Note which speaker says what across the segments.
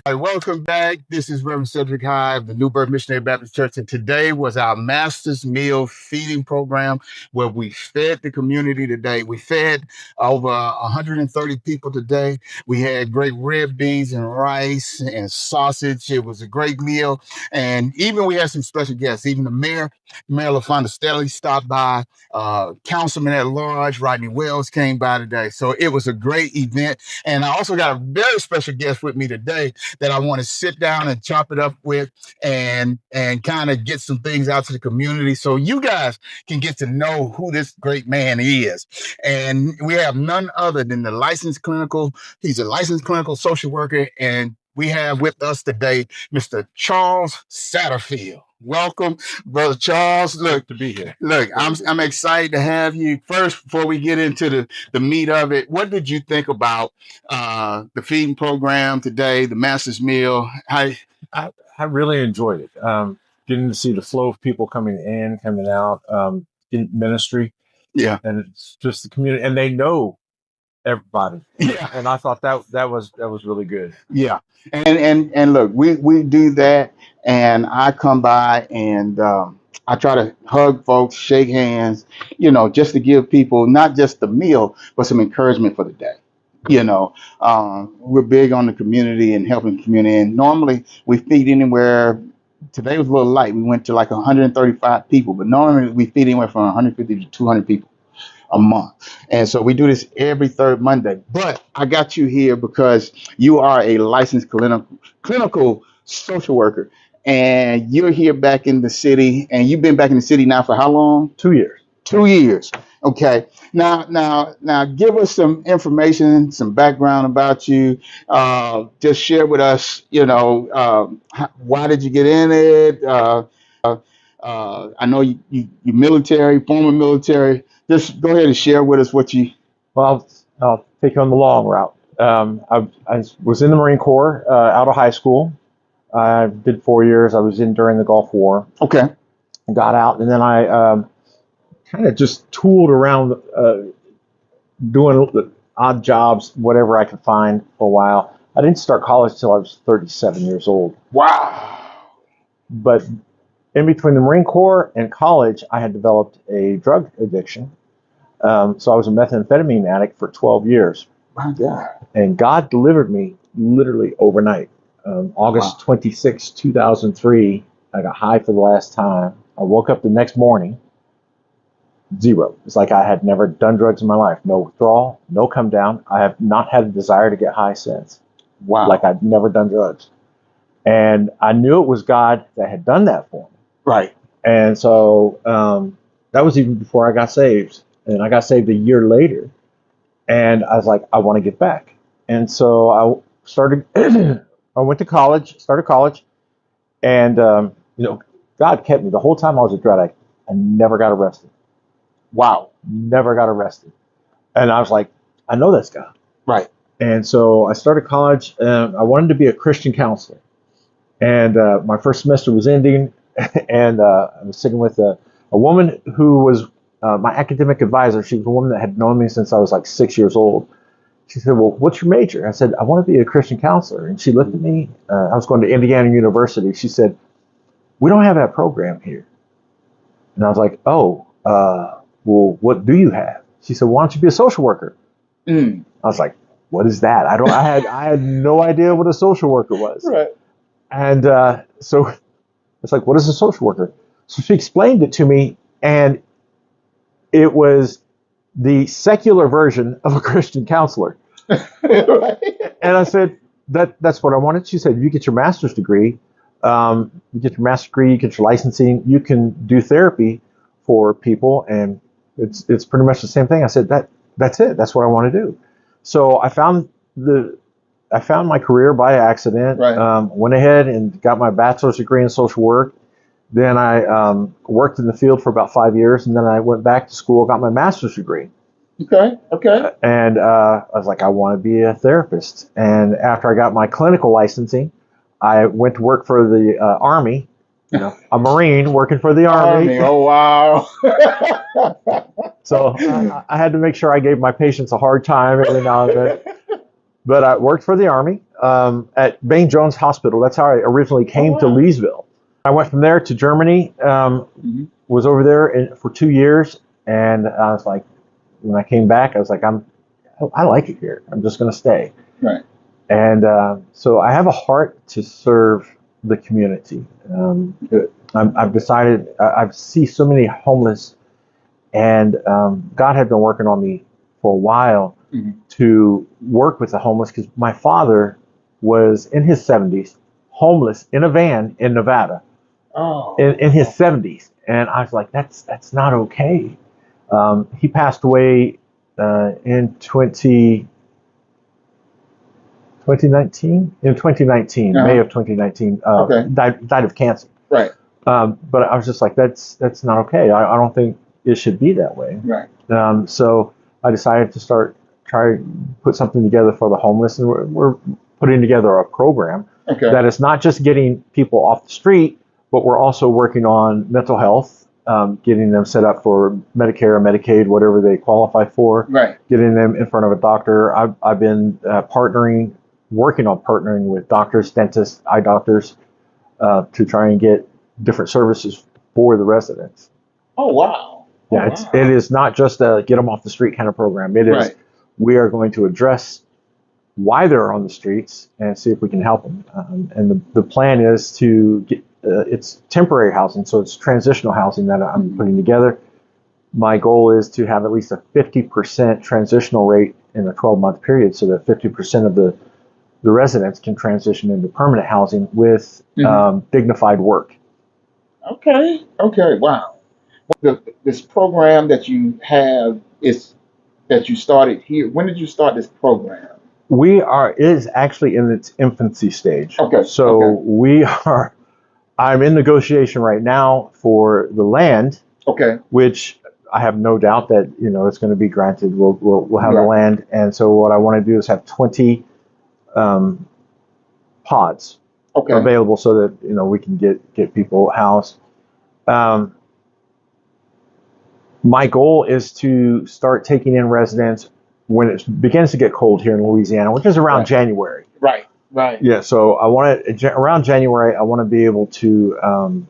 Speaker 1: All right, welcome back. This is Reverend Cedric High of the New Birth Missionary Baptist Church, and today was our Master's Meal Feeding Program where we fed the community today. We fed over 130 people today. We had great red beans and rice and sausage. It was a great meal, and even we had some special guests. Even the Mayor LaFonda Stelly stopped by. Councilman at Large Rodney Wells came by today. So it was a great event, and I also got a very special guest with me today that I want to sit down and chop it up with and kind of get some things out to the community so you guys can get to know who this great man is. And we have none other than he's a licensed clinical social worker, and we have with us today Mr. Charles Satterfield. Welcome, Brother Charles. Look,
Speaker 2: to be here.
Speaker 1: Look, I'm excited to have you. First, before we get into the meat of it, what did you think about the feeding program today, the Master's Meal?
Speaker 2: I really enjoyed it. Getting to see the flow of people coming in, coming out, in ministry.
Speaker 1: Yeah.
Speaker 2: And it's just the community, and they know everybody.
Speaker 1: Yeah.
Speaker 2: And I thought that was really good.
Speaker 1: Yeah. And look, we do that, and I come by and I try to hug folks, shake hands, just to give people not just the meal, but some encouragement for the day. We're big on the community and helping the community. And normally we feed anywhere. Today was a little light. We went to like 135 people, but normally we feed anywhere from 150 to 200 people a month. And so we do this every third Monday. But I got you here because you are a licensed clinical social worker, and you're here back in the city, and you've been back in the city now for how long?
Speaker 2: 2 years.
Speaker 1: 2 years. Okay. Now, give us some information, some background about you. Just share with us, why did you get in it? I know you military, former military. Just go ahead and share with us what you.
Speaker 2: Well, I'll take you on the long route. I was in the Marine Corps out of high school. I did 4 years. I was in during the Gulf War.
Speaker 1: Okay.
Speaker 2: Got out, and then I kind of just tooled around doing odd jobs, whatever I could find for a while. I didn't start college until I was 37 years old.
Speaker 1: Wow.
Speaker 2: But in between the Marine Corps and college, I had developed a drug addiction. So I was a methamphetamine addict for 12 years.
Speaker 1: My God.
Speaker 2: And God delivered me literally overnight. August 26, 2003, I got high for the last time. I woke up the next morning, zero. It's like I had never done drugs in my life. No withdrawal, no come down. I have not had a desire to get high since.
Speaker 1: Wow.
Speaker 2: Like I'd never done drugs. And I knew it was God that had done that for me.
Speaker 1: Right.
Speaker 2: And so that was even before I got saved. And I got saved a year later. And I was like, I want to get back. And so I started, I went to college, started college. And, God kept me. The whole time I was a drug addict, I never got arrested. Wow. Never got arrested. And I was like, I know that's God.
Speaker 1: Right.
Speaker 2: And so I started college, and I wanted to be a Christian counselor. And my first semester was ending, and I was sitting with a woman who was my academic advisor. She was a woman that had known me since I was like 6 years old. She said, well, what's your major? I said, I want to be a Christian counselor. And she looked at me. I was going to Indiana University. She said, we don't have that program here. And I was like, oh, well, what do you have? She said, why don't you be a social worker? I was like, what is that? I had no idea what a social worker was.
Speaker 1: Right.
Speaker 2: And so it's like, what is a social worker? So she explained it to me, and it was the secular version of a Christian counselor.
Speaker 1: Right.
Speaker 2: And I said, that's what I wanted. She said, you get your master's degree, you get your licensing, you can do therapy for people, and it's pretty much the same thing. I said, that's it. That's what I want to do. So I found my career by accident.
Speaker 1: Right.
Speaker 2: Went ahead and got my bachelor's degree in social work. Then I worked in the field for about 5 years, and then I went back to school, got my master's degree.
Speaker 1: Okay.
Speaker 2: And I was like, I want to be a therapist. And after I got my clinical licensing, I went to work for the Army. A Marine working for the Army.
Speaker 1: Oh, wow.
Speaker 2: So I had to make sure I gave my patients a hard time every now and then. but I worked for the Army at Bain Jones Hospital. That's how I originally came to Leesville. I went from there to Germany, was over there for 2 years, and I was like, when I came back, I was like, I like it here. I'm just going to stay.
Speaker 1: Right.
Speaker 2: And so I have a heart to serve the community. I've decided, I see so many homeless, and God had been working on me for a while to work with the homeless, because my father was in his 70s, homeless in a van in Nevada, in his 70s. And I was like, that's not okay. He passed away in 2019. In 2019, May of 2019, died of cancer.
Speaker 1: Right.
Speaker 2: But I was just like, that's not okay. I don't think it should be that way.
Speaker 1: Right.
Speaker 2: So I decided to try put something together for the homeless, and we're putting together a program that is not just getting people off the street, but we're also working on mental health, getting them set up for Medicare or Medicaid, whatever they qualify for.
Speaker 1: Right.
Speaker 2: Getting them in front of a doctor. I've been working on partnering with doctors, dentists, eye doctors, to try and get different services for the residents.
Speaker 1: Oh, wow.
Speaker 2: Yeah, it is not just a get them off the street kind of program. It is, we are going to address why they're on the streets and see if we can help them. And the plan is to get, it's temporary housing, so it's transitional housing that I'm putting together. My goal is to have at least a 50% transitional rate in a 12-month period, so that 50% of the residents can transition into permanent housing with dignified work.
Speaker 1: Okay. Wow. This program that you have that you started here. When did you start this program?
Speaker 2: It is actually in its infancy stage.
Speaker 1: Okay.
Speaker 2: So I'm in negotiation right now for the land.
Speaker 1: Okay.
Speaker 2: Which I have no doubt that it's going to be granted. We'll have the land, and so what I want to do is have 20 pods available, so that we can get people housed. My goal is to start taking in residents when it begins to get cold here in Louisiana, which is around January.
Speaker 1: Right.
Speaker 2: Yeah, so I want to, around January, I want to be able to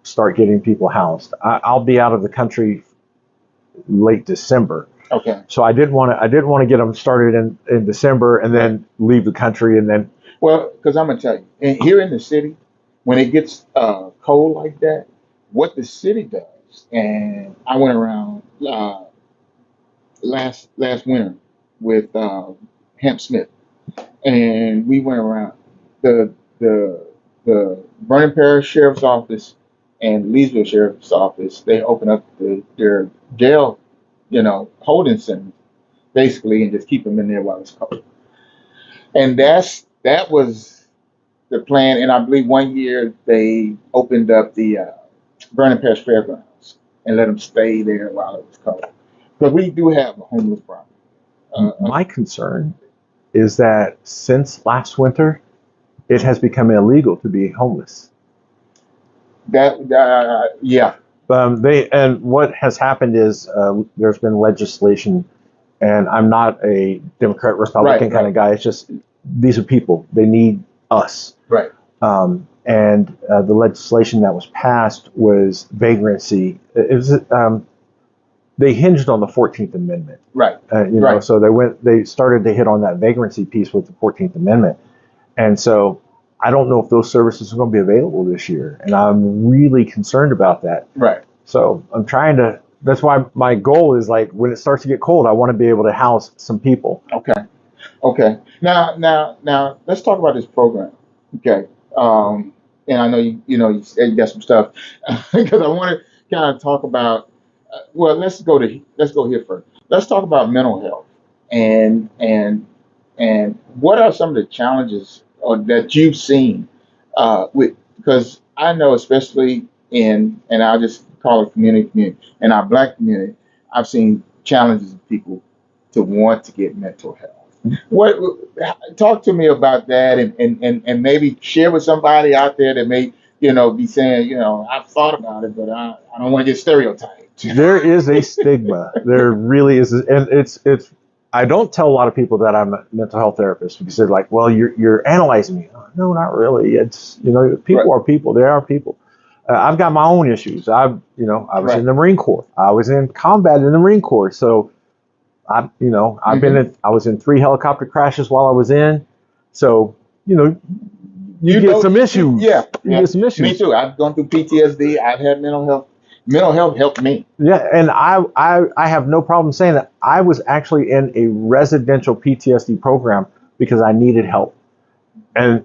Speaker 2: start getting people housed. I'll be out of the country late December.
Speaker 1: Okay.
Speaker 2: So I didn't want to get them started in December and then leave the country and then.
Speaker 1: Well, because I'm gonna tell you, here in the city, when it gets cold like that, what the city does, and I went around last winter with Hemp Smith, and we went around the Vernon Parish Sheriff's Office and Leesville Sheriff's Office. They open up their jail, holding centers, basically, and just keep them in there while it's cold. And that was the plan. And I believe one year they opened up the Vernon Parish Fairgrounds and let them stay there while it was cold. Because we do have a homeless problem.
Speaker 2: My concern is that since last winter, it has become illegal to be homeless.
Speaker 1: Yeah.
Speaker 2: And what has happened is there's been legislation, and I'm not a Democrat Republican kind of guy. It's just these are people. They need us.
Speaker 1: Right.
Speaker 2: And the legislation that was passed was vagrancy. It was they hinged on the 14th Amendment.
Speaker 1: Right.
Speaker 2: So they started to hit on that vagrancy piece with the 14th Amendment. And so I don't know if those services are going to be available this year. And I'm really concerned about that.
Speaker 1: Right.
Speaker 2: So I'm trying to, that's why my goal is, like, when it starts to get cold, I want to be able to house some people.
Speaker 1: Okay. Now let's talk about this program. Okay. And I know you said you got some stuff because I want to kind of talk about. Well, let's go here first. Let's talk about mental health and what are some of the challenges that you've seen because I know, especially and I'll just call it community in our Black community, I've seen challenges of people to want to get mental health. What talk to me about that and maybe share with somebody out there that may be saying, I've thought about it, but I don't want to get stereotyped.
Speaker 2: There is a stigma. There really is, and it's. I don't tell a lot of people that I'm a mental health therapist because they're like, well, you're analyzing me. No, not really. It's, people
Speaker 1: Right.
Speaker 2: are people. They are people. I've got my own issues. I was in
Speaker 1: Right.
Speaker 2: the Marine Corps. I was in combat in the Marine Corps. So
Speaker 1: Mm-hmm.
Speaker 2: I was in 3 helicopter crashes while I was in. So, you know, you
Speaker 1: You
Speaker 2: get
Speaker 1: know,
Speaker 2: some issues.
Speaker 1: yeah,
Speaker 2: You
Speaker 1: yeah.
Speaker 2: get some
Speaker 1: Me
Speaker 2: issues.
Speaker 1: too. I've gone through PTSD. I've had mental health. Mental health helped me.
Speaker 2: Yeah, and I have no problem saying that I was actually in a residential PTSD program because I needed help. And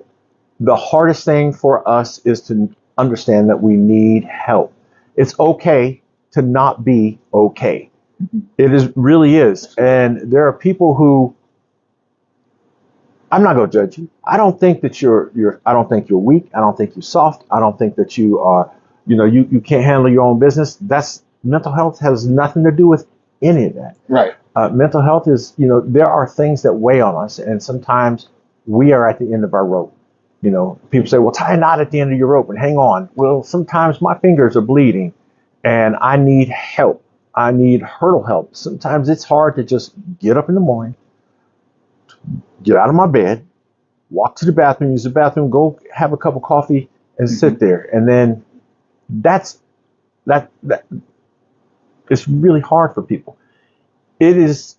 Speaker 2: the hardest thing for us is to understand that we need help. It's okay to not be okay.
Speaker 1: Mhm.
Speaker 2: It is really is.
Speaker 1: That's right.
Speaker 2: And there are people who I'm not going to judge you. I don't think that I don't think you're weak. I don't think you're soft. I don't think that you are, you can't handle your own business. That's mental health has nothing to do with any of that.
Speaker 1: Right.
Speaker 2: Mental health is, there are things that weigh on us, and sometimes we are at the end of our rope. People say, well, tie a knot at the end of your rope and hang on. Well, sometimes my fingers are bleeding and I need help. I need hurdle help. Sometimes it's hard to just get up in the morning, get out of my bed, walk to the bathroom, use the bathroom, go have a cup of coffee and
Speaker 1: Mm-hmm.
Speaker 2: sit there. And then that's that it's really hard for people. It is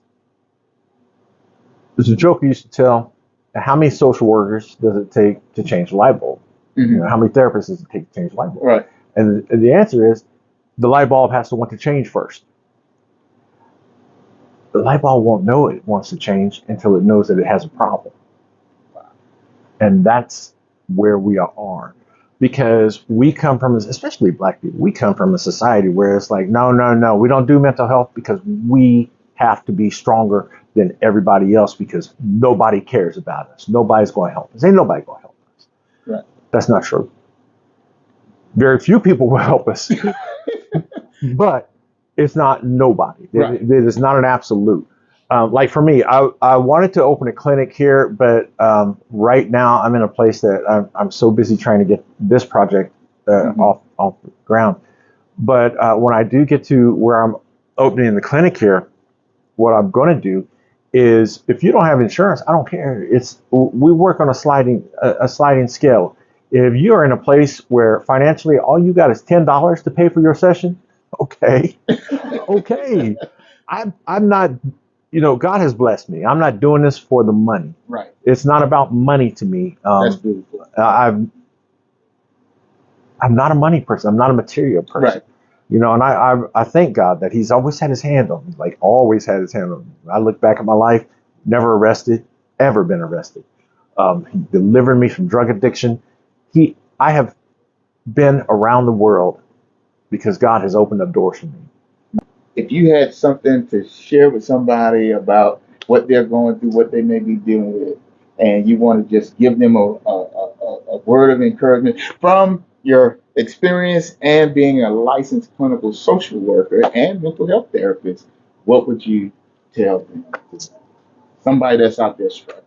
Speaker 2: There's a joke we used to tell, how many social workers does it take to change a light bulb?
Speaker 1: Mm-hmm.
Speaker 2: How many therapists does it take to change a light bulb?
Speaker 1: Right.
Speaker 2: And the answer is the light bulb has to want to change first. The light bulb won't know it wants to change until it knows that it has a problem. And that's where we are. Because we come from, especially black people, we come from a society where it's like, no, no, no, we don't do mental health because we have to be stronger than everybody else because nobody cares about us. Nobody's going to help us. Ain't nobody going to help us.
Speaker 1: Right.
Speaker 2: That's not true. Very few people will help us, but it's not nobody.
Speaker 1: Right.
Speaker 2: It is not an absolute. Like for me, I wanted to open a clinic here, but right now I'm in a place that I'm so busy trying to get this project
Speaker 1: Mm-hmm.
Speaker 2: off the ground. But when I do get to where I'm opening the clinic here, what I'm going to do is, if you don't have insurance, I don't care. We work on a sliding scale. If you are in a place where financially all you got is $10 to pay for your session, okay, okay. I'm not, God has blessed me. I'm not doing this for the money.
Speaker 1: Right.
Speaker 2: It's not about money to me.
Speaker 1: That's beautiful.
Speaker 2: I'm not a money person. I'm not a material person.
Speaker 1: Right.
Speaker 2: And I thank God that He's always had His hand on me, like always had His hand on me. I look back at my life, never arrested, ever been arrested. He delivered me from drug addiction. I have been around the world because God has opened up doors for me.
Speaker 1: If you had something to share with somebody about what they're going through, what they may be dealing with, and you want to just give them a word of encouragement from your experience and being a licensed clinical social worker and mental health therapist, what would you tell them? Somebody that's out there struggling.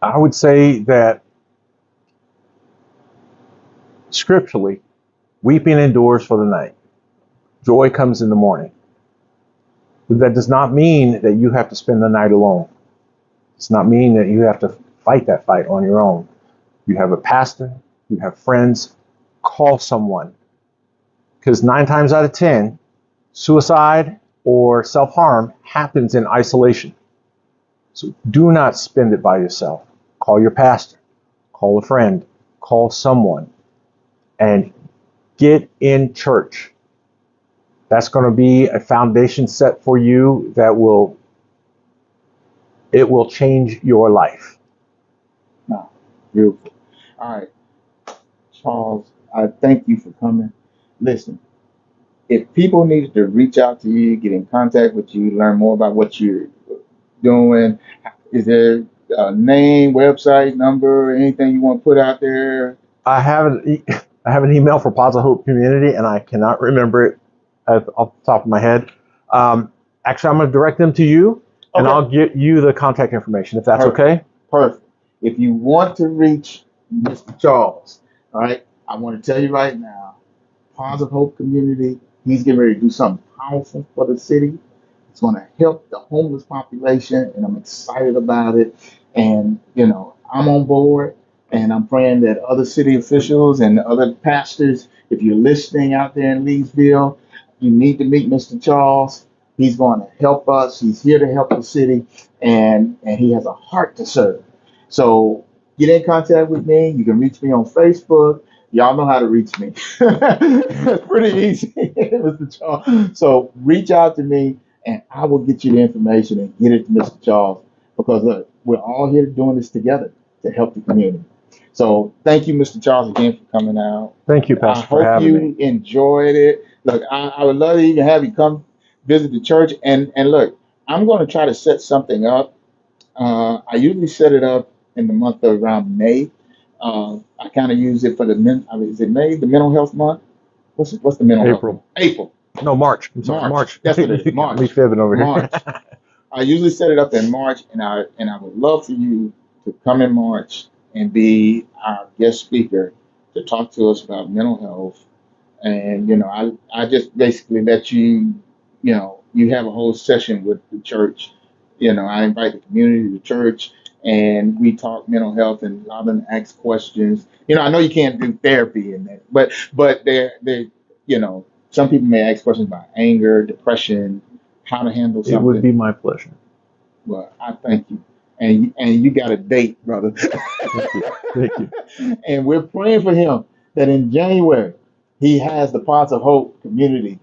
Speaker 2: I would say that scripturally, weeping endures for the night. Joy comes in the morning. But that does not mean that you have to spend the night alone. It does not mean that you have to fight that fight on your own. You have a pastor, you have friends, call someone. Because 9 times out of 10, suicide or self-harm happens in isolation. So do not spend it by yourself. Call your pastor, call a friend, call someone, and get in church. That's going to be a foundation set for you that will change your life.
Speaker 1: No, beautiful. All right, Charles, I thank you for coming. Listen, if people need to reach out to you, get in contact with you, learn more about what you're doing, is there a name, website, number, anything you want to put out there?
Speaker 2: I have an email for Positive Hope Community, and I cannot remember it off the top of my head. Actually, I'm going to direct them to you, and
Speaker 1: Okay.
Speaker 2: I'll get you the contact information if that's
Speaker 1: Perfect.
Speaker 2: okay.
Speaker 1: Perfect. If you want to reach Mr. Charles, all right, I want to tell you right now, Positive Hope Community, he's getting ready to do something powerful for the city. It's going to help the homeless population, and I'm excited about it. And, you know, I'm on board, and I'm praying that other city officials and other pastors, if you're listening out there in Leesville, you need to meet Mr. Charles. He's going to help us. He's here to help the city, and he has a heart to serve. So get in contact with me. You can reach me on Facebook. Y'all know how to reach me. It's pretty easy, Mr. Charles. So reach out to me, and I will get you the information and get it to Mr. Charles, because look, we're all here doing this together to help the community. So thank you, Mr. Charles, again for coming out.
Speaker 2: Thank you,
Speaker 1: I
Speaker 2: Pastor, for
Speaker 1: hope
Speaker 2: having me.
Speaker 1: you enjoyed it. Look, I would love to even have you come visit the church. And look, I'm going to try to set something up. I usually set it up in the month of around May. I kind of use it for I mean, is it May, the mental health month? What's the mental health month?
Speaker 2: April.
Speaker 1: April,
Speaker 2: No, March. I'm sorry,
Speaker 1: March.
Speaker 2: March.
Speaker 1: That's what it is.
Speaker 2: You got me
Speaker 1: March,
Speaker 2: fibbing over here.
Speaker 1: March. I usually set it up in March, and I would love for you to come in March and be our guest speaker to talk to us about mental health. And you know, I just basically let you, you know, you have a whole session with the church. You know, I invite the community to the church, and we talk mental health, and allow them to ask questions. You know, I know you can't do therapy in that, but they're you know, some people may ask questions about anger, depression, how to handle
Speaker 2: It would
Speaker 1: something.
Speaker 2: be my pleasure.
Speaker 1: Well, I thank you, and you got a date, brother.
Speaker 2: Thank you. Thank you.
Speaker 1: And we're praying for him that in January he has the Pots of Hope community,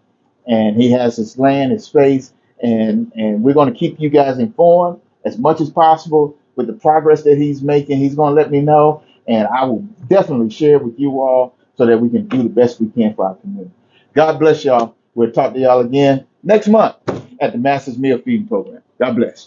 Speaker 1: and he has his land, his space, and we're going to keep you guys informed as much as possible with the progress that he's making. He's going to let me know, and I will definitely share it with you all so that we can do the best we can for our community. God bless y'all. We'll talk to y'all again next month at the Masters Meal Feeding Program. God bless.